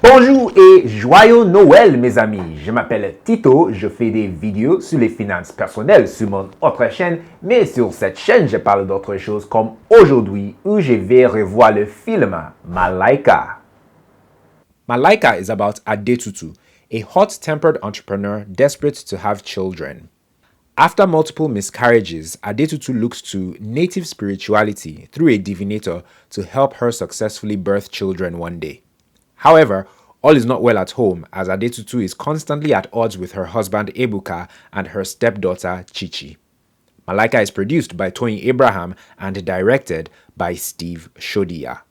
Bonjour et joyeux Noël mes amis, je m'appelle Tito, je fais des vidéos sur les finances personnelles sur mon autre chaîne, mais sur cette chaîne je parle d'autres choses comme aujourd'hui où je vais revoir le film Malaika. Malaika is about Adetutu, a hot-tempered entrepreneur desperate to have children. After multiple miscarriages, Adetutu looks to native spirituality through a divinator to help her successfully birth children one day. However, all is not well at home as Adetutu is constantly at odds with her husband Ebuka and her stepdaughter Chichi. Malaika is produced by Toyin and directed by Sodiya.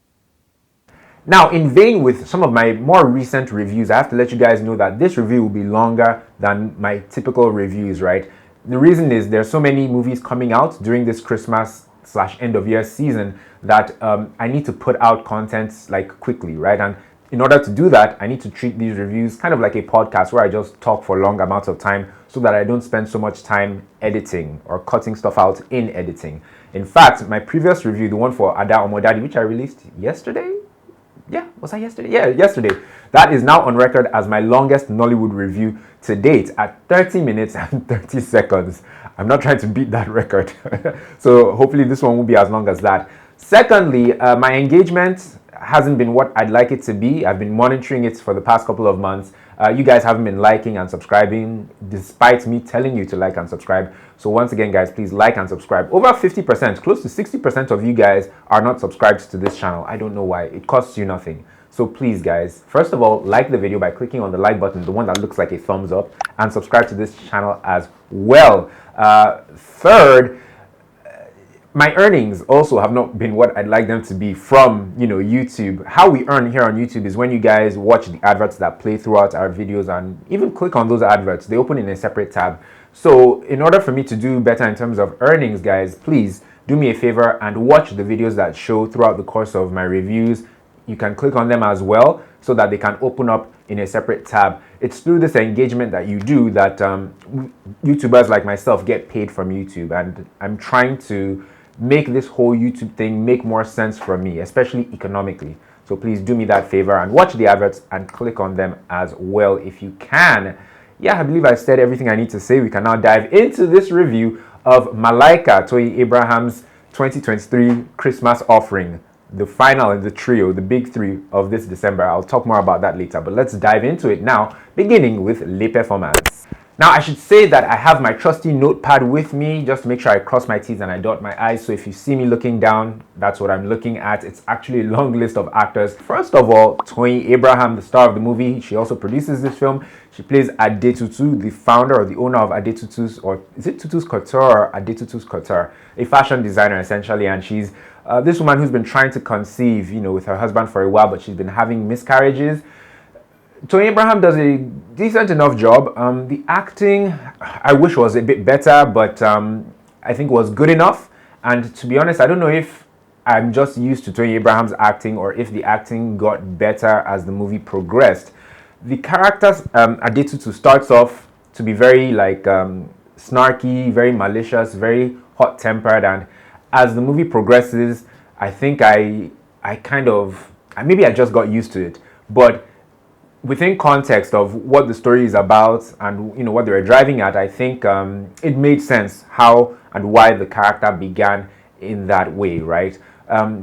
Now, in vain with some of my more recent reviews, I have to let you guys know that this review will be longer than my typical reviews, right? The reason is there's so many movies coming out during this Christmas/end of year season that I need to put out content like quickly, right? And in order to do that, I need to treat these reviews kind of like a podcast where I just talk for long amounts of time so that I don't spend so much time editing or cutting stuff out in editing. In fact, my previous review, the one for Ada, which I released yesterday, was that yesterday? Yeah, yesterday. That is now on record as my longest Nollywood review to date at 30 minutes and 30 seconds. I'm not trying to beat that record. So hopefully this one won't be as long as that. Secondly, my engagement hasn't been what I'd like it to be. I've been monitoring it for the past couple of months. You guys haven't been liking and subscribing despite me telling you to like and subscribe. So once again, guys, please like and subscribe. Over 50%, close to 60% of you guys are not subscribed to this channel. I don't know why. It costs you nothing. So please, guys, first of all, like the video by clicking on the like button, the one that looks like a thumbs up, and subscribe to this channel as well. Third, my earnings also have not been what I'd like them to be from, YouTube. How we earn here on YouTube is when you guys watch the adverts that play throughout our videos and even click on those adverts. They open in a separate tab. So in order for me to do better in terms of earnings, guys, please do me a favor and watch the videos that show throughout the course of my reviews. You can click on them as well so that they can open up in a separate tab. It's through this engagement that you do that YouTubers like myself get paid from YouTube, and I'm trying to make this whole YouTube thing make more sense for me, especially economically. So please do me that favor and watch the adverts and click on them as well if you can. Yeah, I believe I've said everything I need to say. We can now dive into this review of Malaika, Toyin Abraham's 2023 Christmas offering, the final in the trio, the big three of this December. I'll talk more about that later, but let's dive into it now, beginning with Le Performance. Now, I should say that I have my trusty notepad with me just to make sure I cross my T's and I dot my I's. So if you see me looking down, that's what I'm looking at. It's actually a long list of actors. First of all, Toyin Abraham, the star of the movie. She also produces this film. She plays Adetutu, the founder or the owner of Adetutu's, or is it Tutu's Couture or Adetutu's Couture? A fashion designer, essentially. And she's this woman who's been trying to conceive, with her husband for a while, but she's been having miscarriages. Toyin Abraham does a decent enough job. The acting, I wish was a bit better, but I think was good enough. And to be honest, I don't know if I'm just used to Toyin Abraham's acting or if the acting got better as the movie progressed. The characters, Adetutu starts off to be very snarky, very malicious, very hot-tempered, and as the movie progresses, I think maybe I just got used to it. But within context of what the story is about and what they were driving at, I think it made sense how and why the character began in that way, right?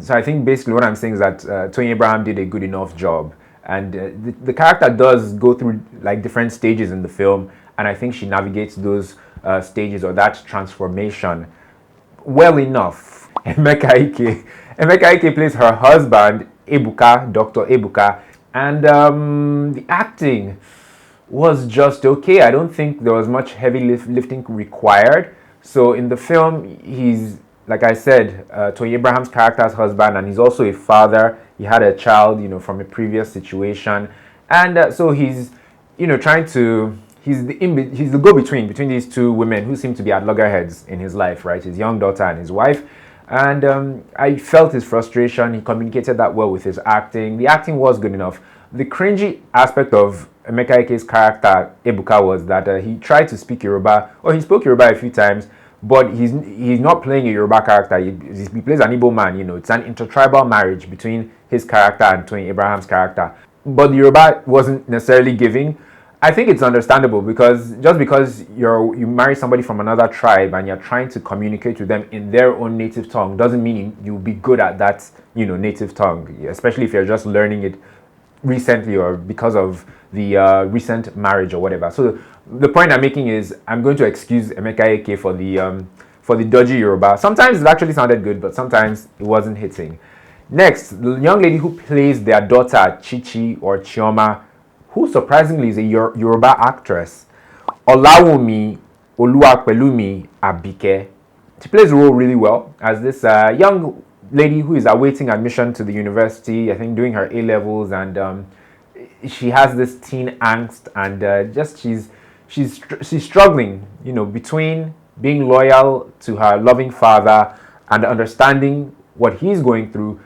So I think basically what I'm saying is that Toyin Abraham did a good enough job, and the character does go through different stages in the film, and I think she navigates those stages or that transformation well enough. Emeka Ike plays her husband, Dr. Ebuka, and the acting was just okay. I don't think there was much heavy lifting required. So in the film, he's, like I said, Toyin Abraham's character's husband, and he's also a father. He had a child, from a previous situation. And so he's, trying to, he's the go-between between these two women who seem to be at loggerheads in his life, right? His young daughter and his wife. And I felt his frustration. He communicated that well with his acting. The acting was good enough. The cringy aspect of Emeka Ike's character, Ebuka, was that he tried to speak Yoruba, or he spoke Yoruba a few times, but he's not playing a Yoruba character. He plays an Igbo man, It's an intertribal marriage between his character and Toyin Abraham's character. but the Yoruba wasn't necessarily giving. I think it's understandable because just because you marry somebody from another tribe and you're trying to communicate with them in their own native tongue doesn't mean you'll be good at that, native tongue, especially if you're just learning it recently or because of the recent marriage or whatever. So the point I'm making is I'm going to excuse Emeka Ike for the dodgy Yoruba. Sometimes it actually sounded good, but sometimes it wasn't hitting. Next, the young lady who plays their daughter Chichi or Chioma, who surprisingly is a Yoruba actress, Olawuni Oluwapelumi Abike. She plays the role really well as this young lady who is awaiting admission to the university, I think doing her A-levels, and she has this teen angst, and just she's struggling, between being loyal to her loving father and understanding what he's going through,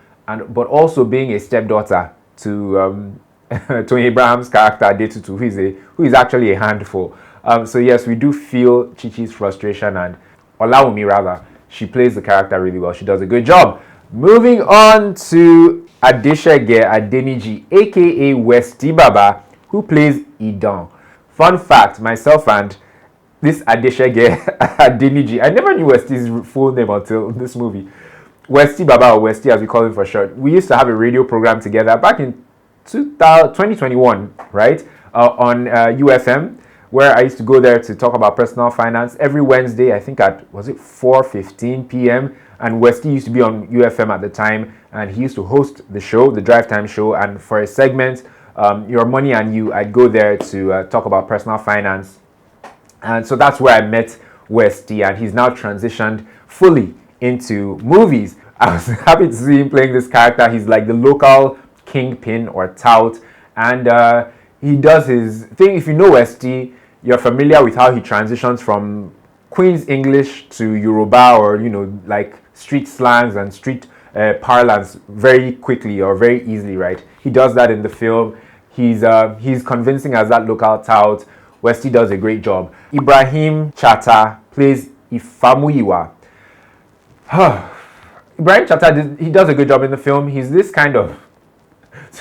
but also being a stepdaughter to Toyin Abraham's character Adetutu, who is actually a handful. So yes, we do feel Chichi's frustration, and Olawumi rather, she plays the character really well. She does a good job. Moving on to Adesege Adeniji, aka Westy Baba, who plays Idan. Fun fact, myself and this Adesege Adeniji, I never knew Westy's full name until this movie. Westy Baba, or Westy as we call him for short. We used to have a radio program together back in 2021, right? On UFM, where I used to go there to talk about personal finance every Wednesday, I think at, was it 4:15 p.m.? And Westy used to be on UFM at the time, and he used to host the show, the Drive Time show, and for a segment, Your Money and You, I'd go there to talk about personal finance. And so that's where I met Westy, and he's now transitioned fully into movies. I was happy to see him playing this character. He's like the local kingpin or tout, and he does his thing. If you know Westy, you're familiar with how he transitions from Queen's English to Yoruba, or like street slangs and street parlance very quickly or very easily, right? He does that in the film. He's convincing as that local tout. Westy does a great job. Ibrahim Chatta plays Ifamuyiwa. Ibrahim Chatta, he does a good job in the film. He's this kind of,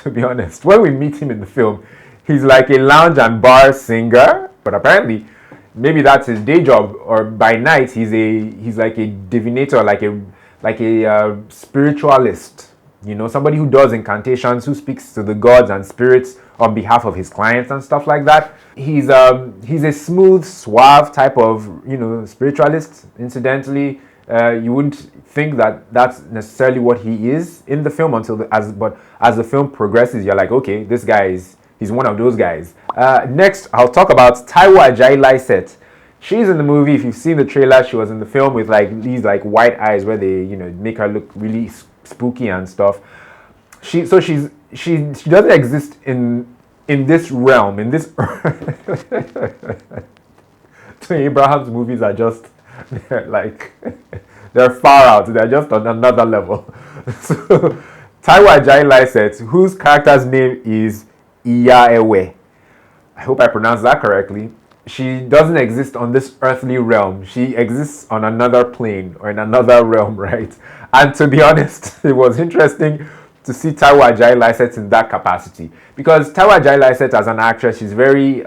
to be honest, when we meet him in the film, he's like a lounge and bar singer, but apparently maybe that's his day job, or by night he's like a divinator, like a spiritualist, somebody who does incantations, who speaks to the gods and spirits on behalf of his clients and stuff like that. He's a smooth, suave type of spiritualist. Incidentally, you wouldn't think that that's necessarily what he is in the film but as the film progresses, you're like, okay, this guy he's one of those guys. Next, I'll talk about Taiwo Ajayi Lycett. She's in the movie. If you've seen the trailer, she was in the film with like these like white eyes where they make her look really spooky and stuff. She doesn't exist in this realm, in this. So Abraham's movies are just like they're far out. They're just on another level. So Taiwo Ajayi Lycett, whose character's name is Iyaewe, I hope I pronounced that correctly. She doesn't exist on this earthly realm. She exists on another plane or in another realm, right? And to be honest, it was interesting to see Taiwo Ajayi Lycett in that capacity, because Taiwo Ajayi Lycett as an actress, she's very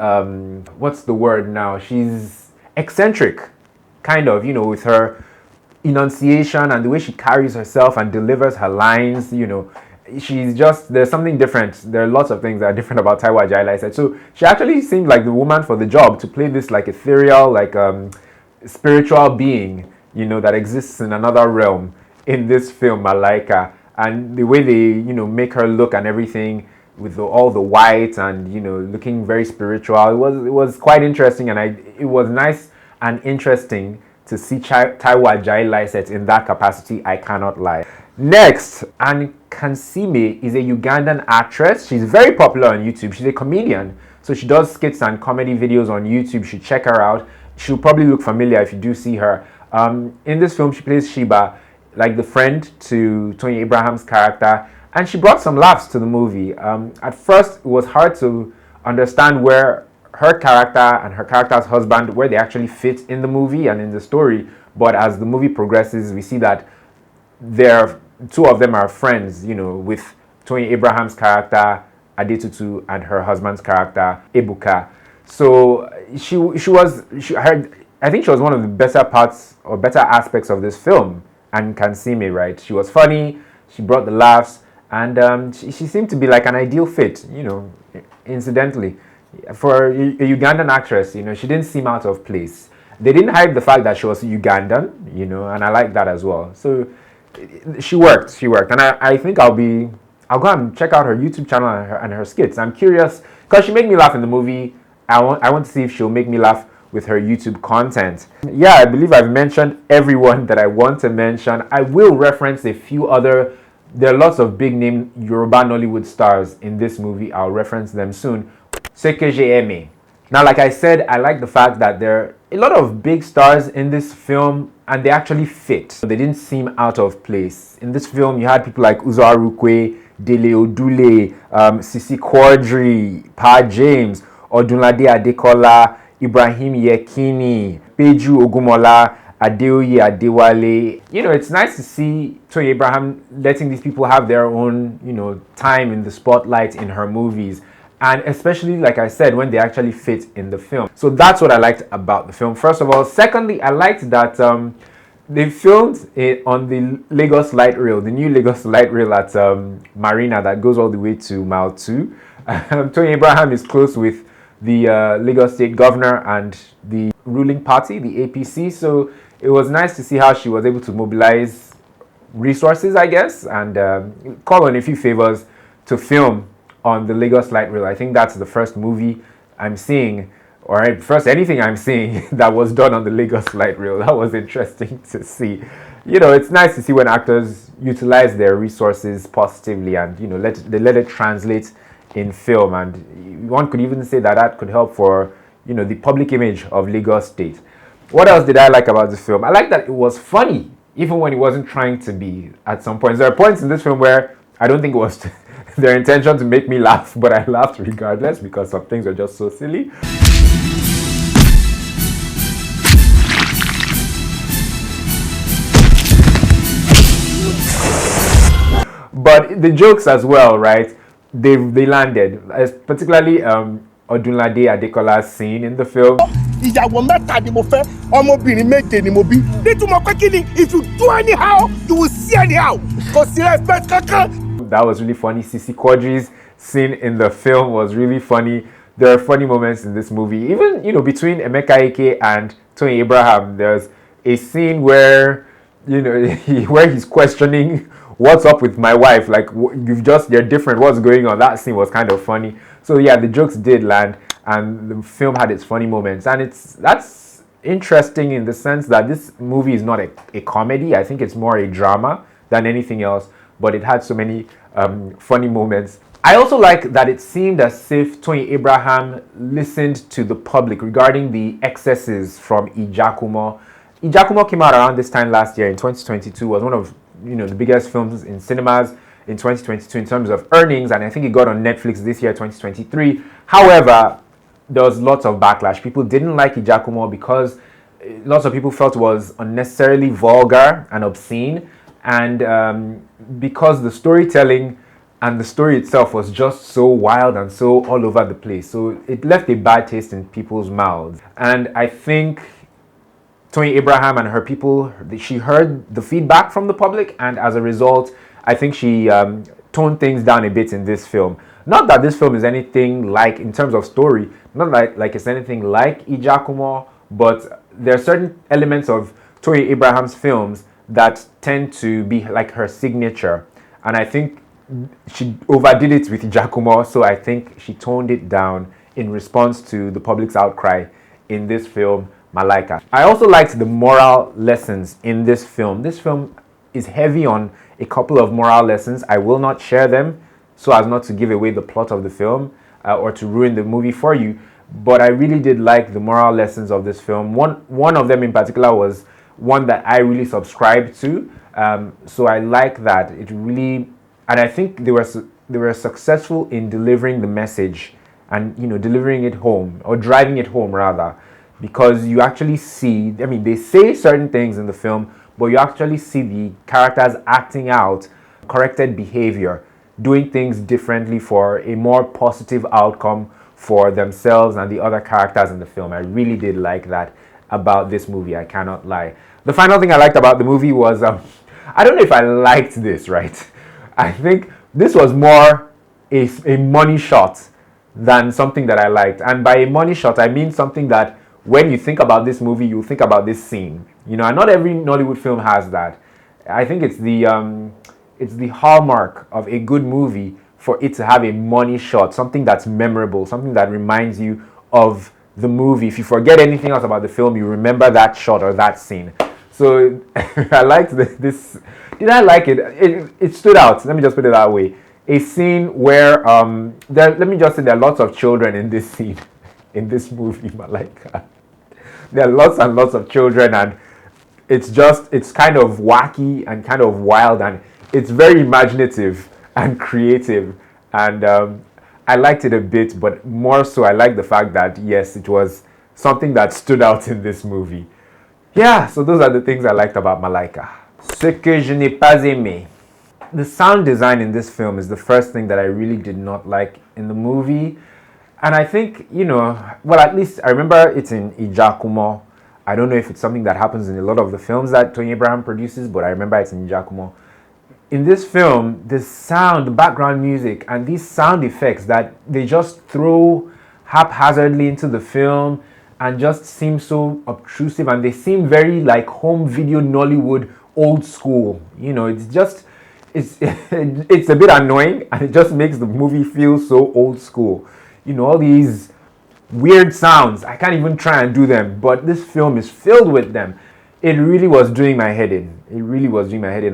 what's the word now? She's eccentric, kind of, with her enunciation and the way she carries herself and delivers her lines, she's just, there's something different. There are lots of things that are different about Taiwo Ajayi Lycett. So she actually seemed like the woman for the job to play this like ethereal, like spiritual being, that exists in another realm in this film, Malaika. And the way they, make her look and everything with all the white and, looking very spiritual, it was quite interesting, and it was nice and interesting to see Taiwo Ajayi Lycett in that capacity, I cannot lie. Next, and Kansiime is a Ugandan actress. She's very popular on YouTube. She's a comedian, so she does skits and comedy videos on YouTube. You should check her out. She'll probably look familiar if you do see her. In this film, she plays Sheba, like the friend to Tony Abraham's character, and she brought some laughs to the movie. At first, it was hard to understand where her character and her character's husband, where they actually fit in the movie and in the story. But as the movie progresses, we see that two of them are friends, with Tony Abraham's character Adetutu and her husband's character, Ebuka. So I think she was one of the better parts or better aspects of this film. And Kansiime, right? She was funny, she brought the laughs, and she seemed to be like an ideal fit, incidentally. For a Ugandan actress, she didn't seem out of place. They didn't hide the fact that she was Ugandan, and I like that as well. So she worked, and I think I'll go and check out her YouTube channel and her skits. I'm curious because she made me laugh in the movie. I want to see if she'll make me laugh with her YouTube content. Yeah, I believe I've mentioned everyone that I want to mention. I will reference a few other. There are lots of big name Yoruba Nollywood stars in this movie. I'll reference them soon. Sekeje. Now, like I said, I like the fact that there are a lot of big stars in this film and they actually fit. They didn't seem out of place. In this film, you had people like Uzor, Arukwe, Odunlade, Sisi Quadri, Pa James, Odunlade Adekola, Ibrahim Yekini, Peju, Ogunmola, Adeoye, Adewale. It's nice to see Toyin Abraham letting these people have their own, time in the spotlight in her movies. And especially, like I said, when they actually fit in the film. So that's what I liked about the film, first of all. Secondly, I liked that they filmed it on the Lagos Light Rail, the new Lagos Light Rail at Marina that goes all the way to Mile 2. Toyin Abraham is close with the Lagos State Governor and the ruling party, the APC. So it was nice to see how she was able to mobilize resources, I guess, and call on a few favors to film on the Lagos Light Rail. I think that's the first movie I'm seeing, or first anything I'm seeing that was done on the Lagos Light Rail. That was interesting to see. It's nice to see when actors utilize their resources positively and they let it translate in film, and one could even say that could help for the public image of Lagos State. What else did I like about this film? I like that it was funny even when it wasn't trying to be. At some points, there are points in this film where I don't think it was their intention to make me laugh, but I laughed regardless because some things are just so silly. But the jokes as well, right? They landed, particularly Odunlade Adekola's scene in the film. If you do anyhow, you will see anyhow. That was really funny. Sisi Quadri's scene in the film was really funny. There are funny moments in this movie. Even, between Emeka Ike and Toyin Abraham, there's a scene where, where he's questioning what's up with my wife. Like, you're different. What's going on? That scene was kind of funny. So yeah, the jokes did land and the film had its funny moments. And that's interesting in the sense that this movie is not a comedy. I think it's more a drama than anything else. But it had so many funny moments. I also like that it seemed as if Toyin Abraham listened to the public regarding the excesses from Ijakumo. Ijakumo came out around this time last year in 2022. Was one of the biggest films in cinemas in 2022 in terms of earnings, and I think it got on Netflix this year, 2023. However, there was lots of backlash. People didn't like Ijakumo because lots of people felt it was unnecessarily vulgar and obscene, and because the storytelling and the story itself was just so wild and so all over the place. So it left a bad taste in people's mouths. And I think Toyin Abraham and her people, she heard the feedback from the public, and as a result, I think she toned things down a bit in this film. Not that this film is anything like, in terms of story, not like it's anything like Ijakumo, but there are certain elements of Toyin Abraham's films that tend to be like her signature. And I think she overdid it with Ijakumo, so I think she toned it down in response to the public's outcry in this film, Malaika. I also liked the moral lessons in this film. This film is heavy on a couple of moral lessons. I will not share them so as not to give away the plot of the film or to ruin the movie for you. But I really did like the moral lessons of this film. One of them in particular was one that I really subscribed to. So I like that. It really, and I think they were successful in delivering the message and delivering it home, or driving it home rather, because you actually see, they say certain things in the film, but you actually see the characters acting out corrected behavior. doing things differently for a more positive outcome for themselves and the other characters in the film. I really did like that about this movie, I cannot lie. The final thing I liked about the movie was, I don't know if I liked this, right? I think this was more a money shot than something that I liked. And by a money shot, I mean something that when you think about this movie, you think about this scene. You know, and not every Nollywood film has that. I think it's the hallmark of a good movie for it to have a money shot, something that's memorable, something that reminds you of the movie. If you forget anything else about the film, you remember that shot or that scene. So I liked this. Did I like it? It stood out. Let me just put it that way. A scene where let me just say there are lots of children in this scene, in this movie, Malaika. There are lots and lots of children, and it's kind of wacky and kind of wild, and it's very imaginative and creative, and I liked it a bit, but more so I like the fact that yes, it was something that stood out in this movie. Yeah, so those are the things I liked about Malaika. Ce que je n'ai pas aimé. The sound design in this film is the first thing that I really did not like in the movie. And I think, well, at least I remember it's in Ijakumo. I don't know if it's something that happens in a lot of the films that Toyin Abraham produces, but I remember it's in Ijakumo. In this film, the sound, the background music, and these sound effects that they just throw haphazardly into the film and just seem so obtrusive, and they seem very like home video Nollywood old school. It's a bit annoying, and it just makes the movie feel so old school. All these weird sounds, I can't even try and do them, but this film is filled with them. It really was doing my head in.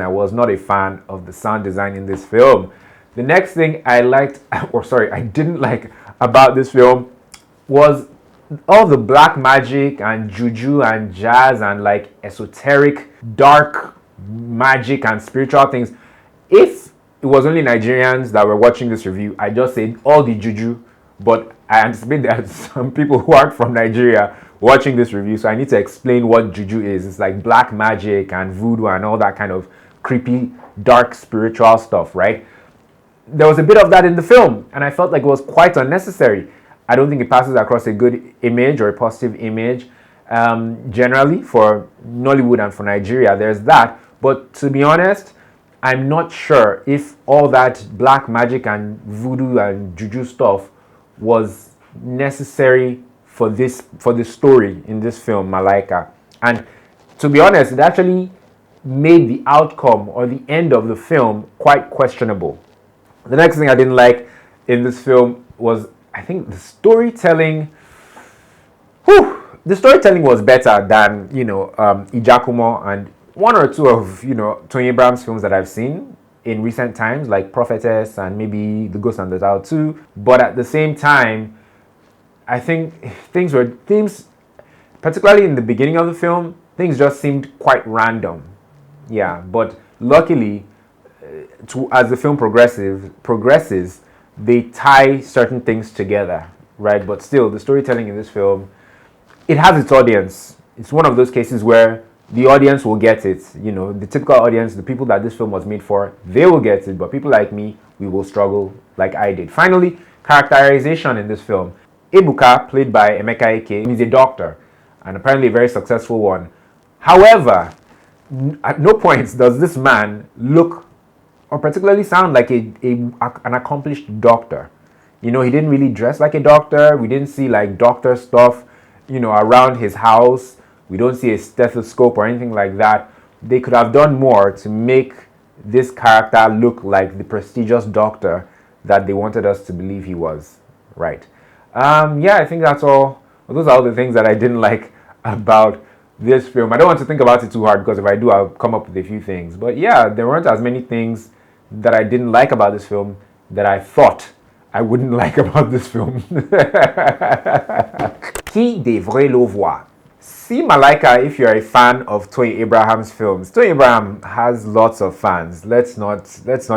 I was not a fan of the sound design in this film. The next thing I didn't like about this film was all the black magic and juju and jazz and like esoteric dark magic and spiritual things. If it was only Nigerians that were watching this review, I just said all the juju, but I anticipate there are some people who aren't from Nigeria watching this review, so I need to explain what juju is. It's like black magic and voodoo and all that kind of creepy dark spiritual stuff, right? There was a bit of that in the film, and I felt like it was quite unnecessary. I don't think it passes across a good image or a positive image. Generally, for Nollywood and for Nigeria, there's that. But to be honest, I'm not sure if all that black magic and voodoo and juju stuff was necessary for the story in this film, Malaika. And to be honest, it actually made the outcome or the end of the film quite questionable. The next thing I didn't like in this film was, I think, the storytelling. The storytelling was better than, Ijakumo and one or two of, Toyin Abraham's films that I've seen in recent times, like Prophetess and maybe The Ghost and the Tao 2. But at the same time, I think things, particularly in the beginning of the film, things just seemed quite random. Yeah, but luckily, as the film progresses, they tie certain things together, right? But still, the storytelling in this film, it has its audience. It's one of those cases where the audience will get it. The typical audience, the people that this film was made for, they will get it. But people like me, we will struggle like I did. Finally, characterization in this film. Ebuka, played by Emeka Ike, is a doctor, and apparently a very successful one. However, at no point does this man look or particularly sound like an accomplished doctor. He didn't really dress like a doctor. We didn't see like doctor stuff, around his house. We don't see a stethoscope or anything like that. They could have done more to make this character look like the prestigious doctor that they wanted us to believe he was, right? I think that's all. Those are all the things that I didn't like about this film. I don't want to think about it too hard, because if I do, I'll come up with a few things. But yeah, there weren't as many things that I didn't like about this film that I thought I wouldn't like about this film. Qui devrait le voir? See Malaika if you're a fan of Toyin Abraham's films. Toyin Abraham has lots of fans. Let's not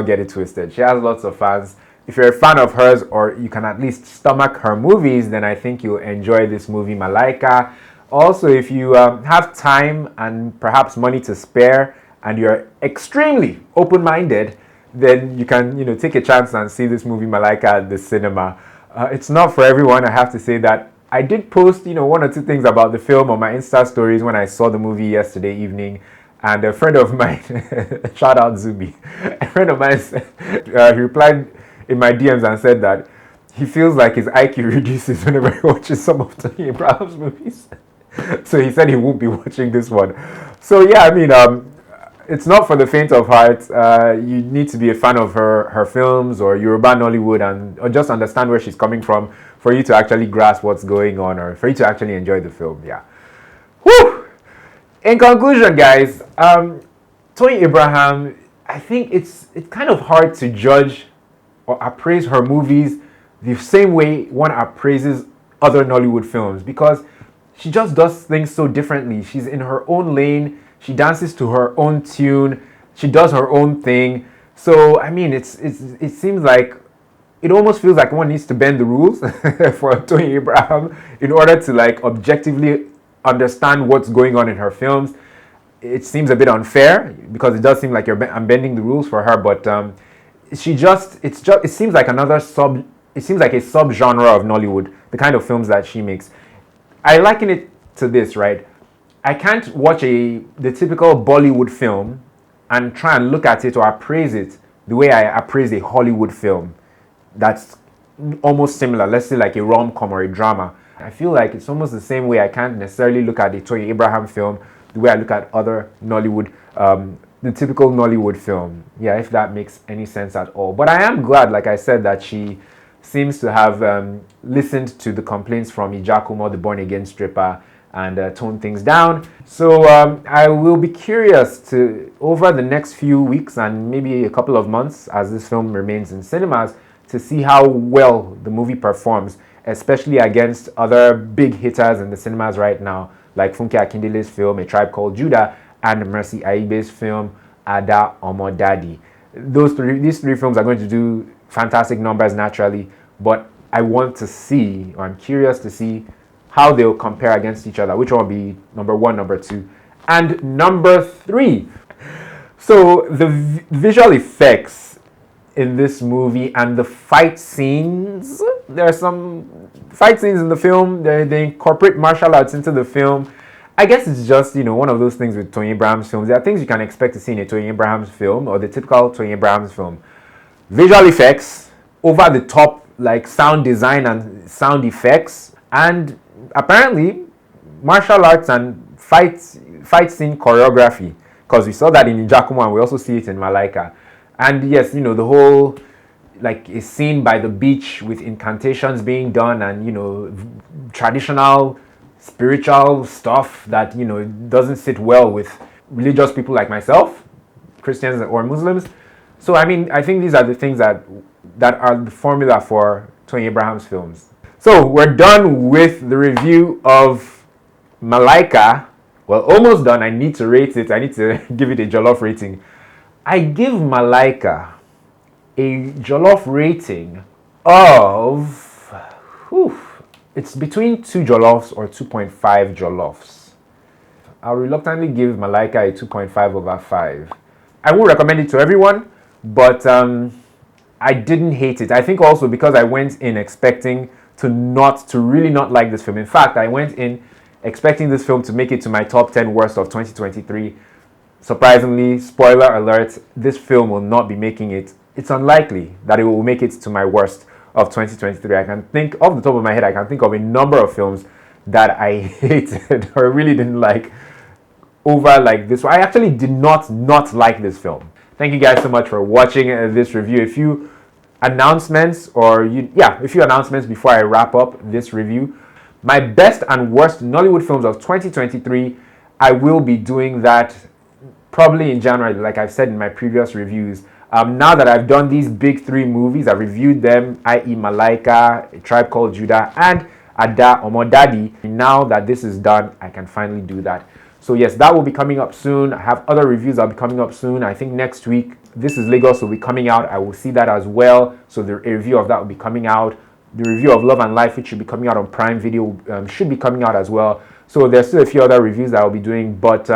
get it twisted. She has lots of fans. If you're a fan of hers, or you can at least stomach her movies, then I think you'll enjoy this movie, Malaika. Also, if you have time and perhaps money to spare, and you're extremely open-minded, then you can, take a chance and see this movie Malaika at the cinema. It's not for everyone, I have to say that. I did post, one or two things about the film on my Insta stories when I saw the movie yesterday evening. And a friend of mine, shout out Zubi, a friend of mine, he replied in my DMs and said that he feels like his IQ reduces whenever he watches some of Tony Abraham's movies. So he said he won't be watching this one. So yeah, I mean, it's not for the faint of heart. You need to be a fan of her films or Yoruba Nollywood or just understand where she's coming from for you to actually grasp what's going on or for you to actually enjoy the film. Yeah. Whew! In conclusion, guys, Toyin Abraham, I think it's kind of hard to judge or appraise her movies the same way one appraises other Nollywood films because she just does things so differently. She's in her own lane. She dances to her own tune. She does her own thing. So, I mean, it seems like it almost feels like one needs to bend the rules for Toyin Abraham in order to like objectively understand what's going on in her films. It seems a bit unfair because it does seem like I'm bending the rules for her, but it seems like it seems like a sub-genre of Nollywood, the kind of films that she makes. I liken it to this, right? I can't watch the typical Bollywood film and try and look at it or appraise it the way I appraise a Hollywood film that's almost similar, let's say like a rom-com or a drama. I feel like it's almost the same way I can't necessarily look at the Toyin Abraham film the way I look at other Nollywood, the typical Nollywood film. Yeah, if that makes any sense at all. But I am glad, like I said, that she seems to have listened to the complaints from Ijakumo, the born-again stripper, and tone things down. So I will be curious to, over the next few weeks and maybe a couple of months as this film remains in cinemas, to see how well the movie performs, especially against other big hitters in the cinemas right now, like Funke Akindele's film, A Tribe Called Judah, and Mercy Aibe's film, Ada Omo Daddy. These three films are going to do fantastic numbers naturally, but I want to see, or I'm curious to see, how they'll compare against each other, which one will be number one, number two, and number three. So the visual effects in this movie and the fight scenes, there are some fight scenes in the film, they incorporate martial arts into the film. I guess it's just, one of those things with Toyin Abraham's films. There are things you can expect to see in a Toyin Abraham's film or the typical Toyin Abraham's film. Visual effects, over the top, like sound design and sound effects, and apparently martial arts and fight scene choreography, because we saw that in Ijakumo and we also see it in Malaika. And yes, the whole like a scene by the beach with incantations being done and traditional spiritual stuff that doesn't sit well with religious people like myself, Christians or Muslims. So I mean, I think these are the things that are the formula for Toyin Abraham's films. So we're done with the review of Malaika. Well, almost done. I need to rate it. I need to give it a jollof rating. I give Malaika a jollof rating of, it's between 2 jollofs or 2.5 jollofs. I'll reluctantly give Malaika a 2.5 over 5. I won't recommend it to everyone, but I didn't hate it. I think also because I went in expecting to really not like this film. In fact, I went in expecting this film to make it to my top 10 worst of 2023. Surprisingly, spoiler alert, this film will not be making it. It's unlikely that it will make it to my worst of 2023. I can think, off the top of my head, I can think of a number of films that I hated or really didn't like over like this one. I actually did not like this film. Thank you guys so much for watching this review. A few announcements before I wrap up this review. My best and worst Nollywood films of 2023, I will be doing that probably in January, like I've said in my previous reviews. Now that I've done these big 3 movies, I've reviewed them, i.e. Malaika, A Tribe Called Judah, and Ada Omo Daddy. Now that this is done, I can finally do that. So yes, that will be coming up soon. I have other reviews that will be coming up soon. I think next week, This Is Lagos will be coming out. I will see that as well. So the review of that will be coming out. The review of Love and Life, which should be coming out on Prime Video, should be coming out as well. So there's still a few other reviews that I'll be doing, but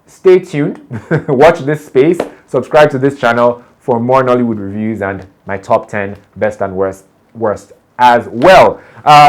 stay tuned. Watch this space. Subscribe to this channel for more Nollywood reviews and my top 10 best and worst as well.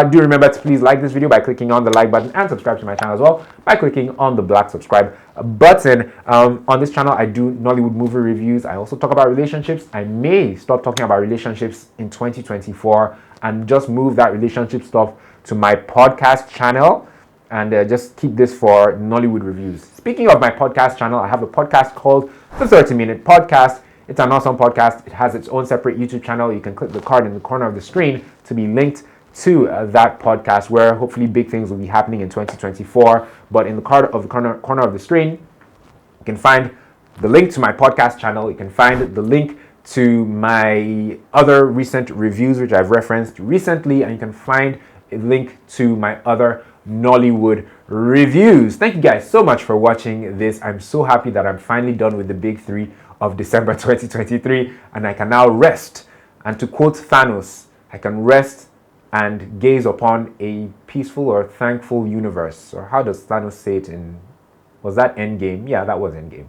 Do remember to please like this video by clicking on the like button and subscribe to my channel as well by clicking on the black subscribe button. On this channel, I do Nollywood movie reviews. I also talk about relationships. I may stop talking about relationships in 2024 and just move that relationship stuff to my podcast channel and just keep this for Nollywood reviews. Speaking of my podcast channel, I have a podcast called The 30-Minute Podcast. It's an awesome podcast. It has its own separate YouTube channel. You can click the card in the corner of the screen to be linked to that podcast, where hopefully big things will be happening in 2024. But in the corner of the screen, you can find the link to my podcast channel. You can find the link to my other recent reviews, which I've referenced recently, and you can find a link to my other Nollywood reviews. Thank you guys so much for watching this. I'm so happy that I'm finally done with the big three of December 2023, and I can now rest. And to quote Thanos, I can rest and gaze upon a peaceful or thankful universe. Or how does Thanos say it in, was that Endgame? Yeah, that was Endgame.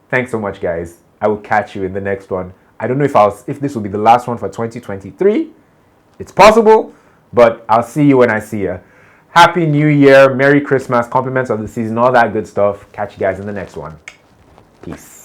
Thanks so much, guys. I will catch you in the next one. I don't know if this will be the last one for 2023. It's possible, but I'll see you when I see you. Happy New Year, Merry Christmas, compliments of the season, all that good stuff. Catch you guys in the next one. Peace.